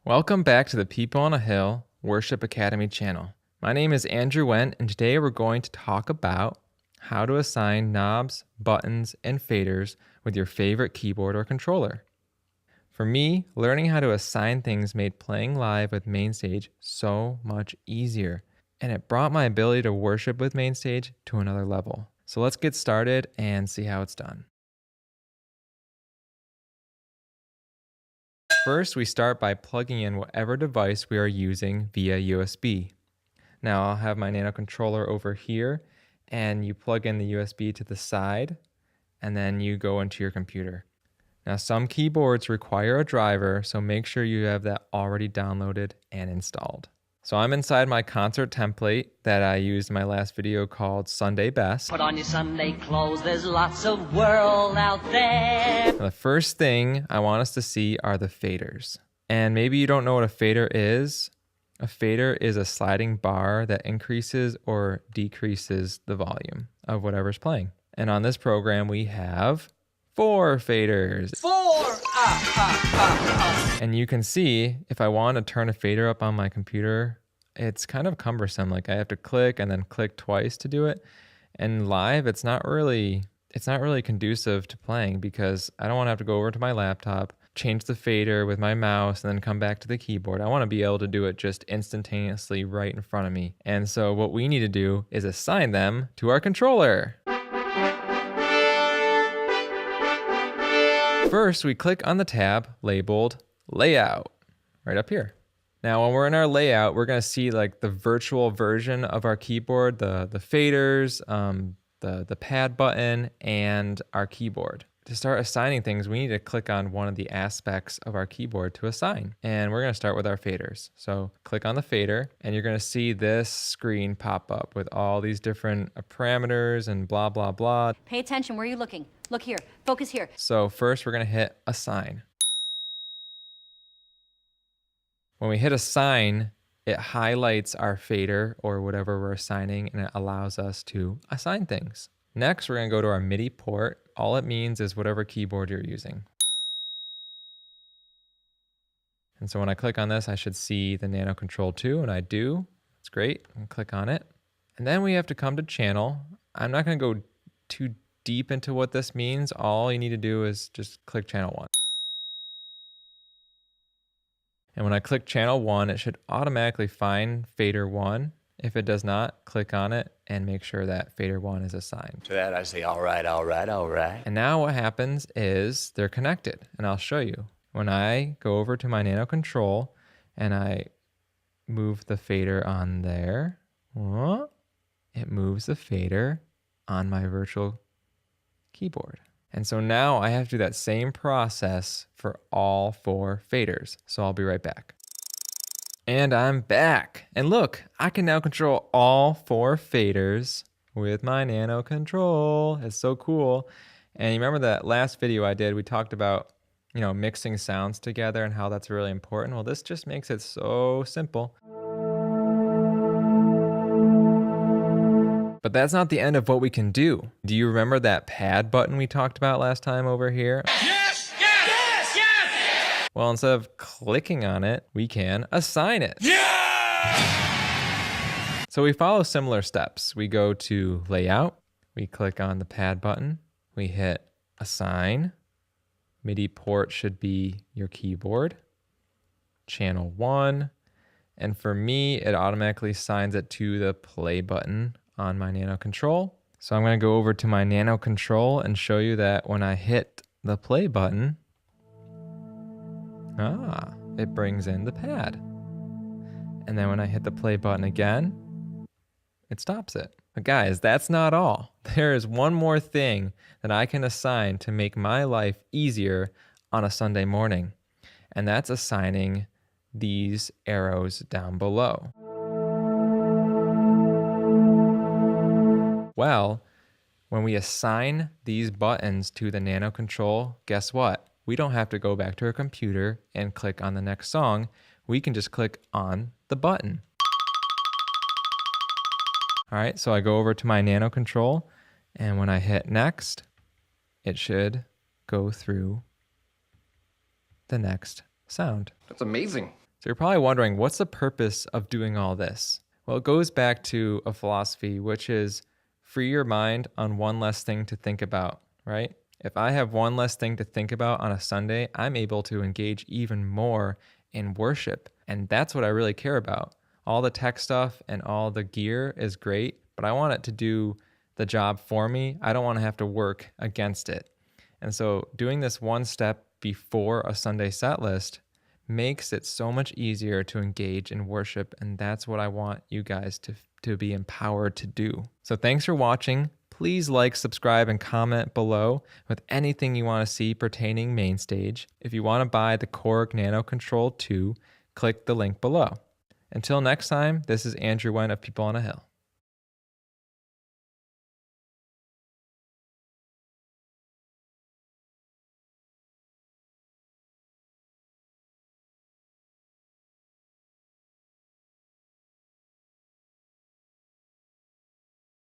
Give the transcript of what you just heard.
Welcome back to the People on a Hill Worship Academy channel. My name is Andrew Wendt, and today we're going to talk about how to assign knobs, buttons, and faders with your favorite keyboard or controller. For me, learning how to assign things made playing live with Mainstage so much easier, and it brought my ability to worship with Mainstage to another level. So let's get started and see how it's done. First, we start by plugging in whatever device we are using via USB. Now I'll have my NANOKONTROLLER over here, and you plug in the USB to the side, and then you go into your computer. Now some keyboards require a driver, so make sure you have that already downloaded and installed. So I'm inside my concert template that I used in my last video called Sunday Best. Put on your Sunday clothes, there's lots of world out there. Now, the first thing I want us to see are the faders. And maybe you don't know what a fader is. A fader is a sliding bar that increases or decreases the volume of whatever's playing. And on this program, we have 4 faders. 4! And you can see if I want to turn a fader up on my computer, it's kind of cumbersome. Like I have to click and then click twice to do it. And live, it's not really conducive to playing because I don't want to have to go over to my laptop, change the fader with my mouse, and then come back to the keyboard. I want to be able to do it just instantaneously right in front of me. And so what we need to do is assign them to our controller. First, we click on the tab labeled Layout right up here. Now, when we're in our layout, we're going to see like the virtual version of our keyboard, the faders, the pad button, and our keyboard. To start assigning things, we need to click on one of the aspects of our keyboard to assign. And we're going to start with our faders. So click on the fader, and you're going to see this screen pop up with all these different parameters and blah, blah, blah. Pay attention. Where are you looking? Look here. Focus here. So first, we're going to hit Assign. When we hit Assign, it highlights our fader or whatever we're assigning, and it allows us to assign things. Next, we're going to go to our MIDI port. All it means is whatever keyboard you're using. And so when I click on this, I should see the NANOKONTROL 2, and I do. It's great. I'll click on it. And then we have to come to channel. I'm not going to go too deep into what this means. All you need to do is just click channel 1. And when I click channel 1, it should automatically find fader 1. If it does not, click on it and make sure that fader 1 is assigned. To that I say, all right, all right, all right. And now what happens is they're connected, and I'll show you. When I go over to my NANOKONTROL and I move the fader on there, it moves the fader on my virtual keyboard. And so now I have to do that same process for all 4 faders. So I'll be right back. And I'm back. And look, I can now control all 4 faders with my NANOKONTROL. It's so cool. And you remember that last video I did, we talked about, mixing sounds together and how that's really important. Well, this just makes it so simple. But that's not the end of what we can do. Do you remember that pad button we talked about last time over here? Yes! Yes! Yes! Yes! Well, instead of clicking on it, we can assign it. Yeah! So we follow similar steps. We go to Layout, we click on the pad button, we hit Assign. MIDI port should be your keyboard. Channel 1. And for me, it automatically assigns it to the play button on my NANOKONTROL. So I'm going to go over to my NANOKONTROL and show you that when I hit the play button, it brings in the pad. And then when I hit the play button again, it stops it. But guys, that's not all. There is one more thing that I can assign to make my life easier on a Sunday morning, and that's assigning these arrows down below. Well, when we assign these buttons to the NANOKONTROL, guess what? We don't have to go back to our computer and click on the next song. We can just click on the button. All right, so I go over to my NANOKONTROL, and when I hit next, it should go through the next sound. That's amazing. So you're probably wondering, what's the purpose of doing all this? Well, it goes back to a philosophy, which is free your mind on one less thing to think about, right? If I have one less thing to think about on a Sunday, I'm able to engage even more in worship. And that's what I really care about. All the tech stuff and all the gear is great, but I want it to do the job for me. I don't want to have to work against it. And so doing this one step before a Sunday set list makes it so much easier to engage in worship. And that's what I want you guys to be empowered to do. So thanks for watching. Please like, subscribe, and comment below with anything you want to see pertaining Mainstage. If you want to buy the Korg NANOKONTROL 2, click the link below. Until next time, this is Andrew Wen of People on a Hill.